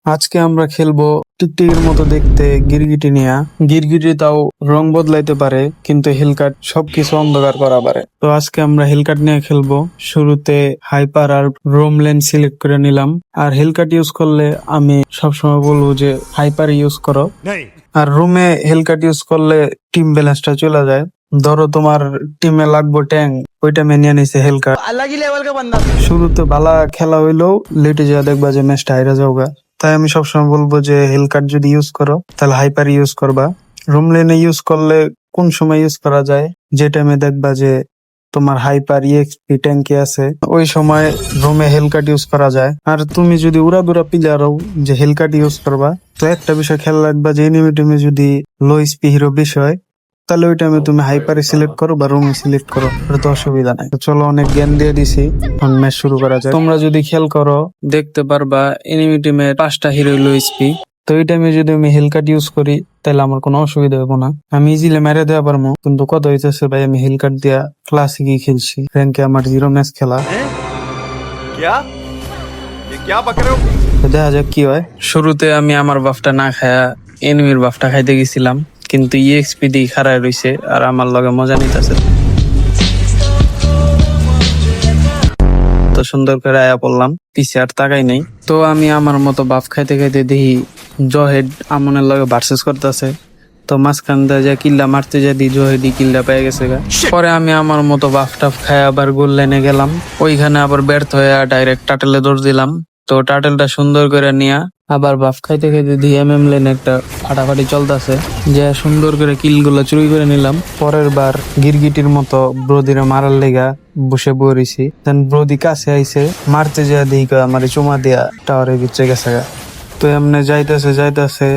আজকে আমরা খেলবো টিকটিকির মতো দেখতে গিরগিটি নিয়া। গিরগিটি তাও রং বদলাইতে পারে, কিন্তু হিলকাট সবকিছু অন্ধকার করা পারে। তো আজকে আমরা হিলকাট নিয়ে খেলবো। শুরুতে হাইপার আর রোম লেন সিলেক্ট করে নিলাম। আর হিলকাট ইউজ করলে আমি সবসময় বলবো যে হাইপার ইউজ করো। আর রুমে হেলকাট ইউজ করলে টিম ব্যালেন্সটা চলে যায়। ধরো তোমার টিমে লাগবে ট্যাঙ্ক, ওইটা মেনিয়ে নিছে হেলকাট। अलग ही लेवल का बंदा। শুরুতে ভালো খেলা হইলেও লেটে যা দেখবা যে ম্যাচটা হাইরা যাওগা। তাই আমি সবসময় বলবো যে হেলকাট যদি ইউজ করো তাহলে হাইপার ইউজ করবা। রুম লেনে ইউজ করলে কোন সময় ইউজ করা যায়, যে টাইমে দেখবা যে তোমার হাইপার ইএক্সপি ট্যাঙ্কি আছে, ওই সময় রুমে হেলকাট ইউজ করা যায়। আর তুমি যদি উড়াদুরা প্লেয়ার হও যে হেলকাট ইউজ করবা, তো একটা বিষয় খেয়াল রাখবা যে এনিমি টিমে যদি লো স্পি হিরো বেশি হয়, তাহলে ওই টাইমে তুমি হাইপারে সিলেক্ট করো বা রুমে সিলেক্ট করো, এটা তো অসুবিধা নাই। তো চলো, অনেক জ্ঞান দিয়ে দিছি, এখন ম্যাচ শুরু করা যায়। তোমরা যদি খেয়াল করো দেখতে পারবা এনিমি টিমে 5টা হিরো লো স্পি। তো এই টাইমে যদি আমি হেলকাট ইউজ করি তাহলে আমার কোনো অসুবিধা হবে না, আমি ইজিলি মেরে দেওয়া পারবো। কিন্তু কত হইতেছে ভাই, আমি হেলকাট দিয়া ক্লাসিকই খেলছি, র্যাঙ্কে আমার 0 ম্যাচ খেলা। क्या ये क्या बक रहे हो? তো দেখা যাক কি হয়। শুরুতে আমি আমার বাফটা না খায়া এনিমির বাফটা খাইতে গেছিলাম, কিন্তু ইএক্সপি দিয়ে খাড়ায় রইছে আর আমার লগে মজা নিতেছে। তো সুন্দর করে আয়া পড়লাম, পিছে আর তাকাই নাই। তো আমি আমার মতো বাফ খাইতে খাইতে দেখি জহেড আমনের লগে ভার্সেস করতেছে। তো মাঝখান দিয়ে যা কিল্লা মারতে যা দি জহেডি কিল্লা পেয়ে গেছে গা। পরে আমি আমার মতো বাফ টাফ খাই আবার গোল লাইনে গেলাম। ওইখানে আবার ব্যর্থ হয়ে ডাইরেক্ট টাটেলে দৌড় দিলাম। তো টাটেলটা সুন্দর করে নিয়া আবার বাফ খাইতে খাইতে দিয়ে এমএম লেনে একটা ফাটাফাটি চলতেছে, যে সুন্দর করে কিল গুলো চুরি করে নিলাম। পরের বার গিরগিটির মতো ব্রোদিরে মারার লেগা বসে বইছি। দেন ব্রোদি কাছে আইছে, মারতে যা দিই আমার চুমা দিয়া টাওয়ারের ভিতরে গেছে গা। তো এমনি যাইতেছে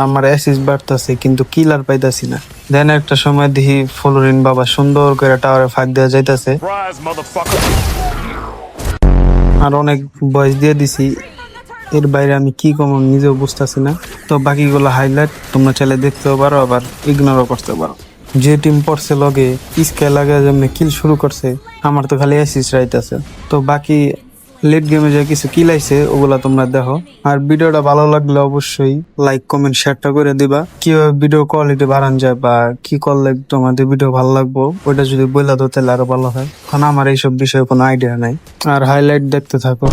আমার অ্যাসিস্ট বাড়তেছে, কিন্তু কিল আর পাইতাছি না। দেন একটা সময় দেখি ফ্লোরিন বাবা সুন্দর করে টাওয়ারে ফাঁক দেওয়া যাইতেছে, আর অনেক বয়স দিয়ে দিছি। এর বাইরে আমি কি কম নিজেও বুঝতেছি না। তো বাকিগুলো হাইলাইট তোমরা চাইলে দেখতেও পারো, আবার ইগনোরও করতে পারো। যে টিম পড়ছে লগে স্কাই লাগে যেমনি কিল শুরু করছে, আমার তো খালি অ্যাসিস্ট রাইতেছে। তো বাকি লেট গেমে যা কিছু কিল আইছে ওগুলা তোমরা দেখো। আর ভিডিওটা ভালো লাগলে অবশ্যই লাইক কমেন্ট শেয়ারটা করে দিবা। কিভাবে ভিডিও কোয়ালিটি বাড়ান যায় বা কি করলে তোমাদের ভিডিও ভালো লাগবো, ওইটা যদি বইলা দাও তাহলে আরো ভালো হয়, কারণ আমার এইসব বিষয়ে কোনো আইডিয়া নাই। আর হাইলাইট দেখতে থাকো।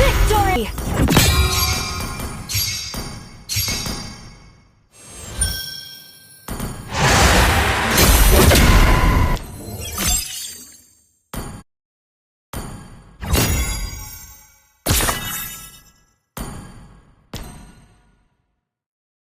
Victory!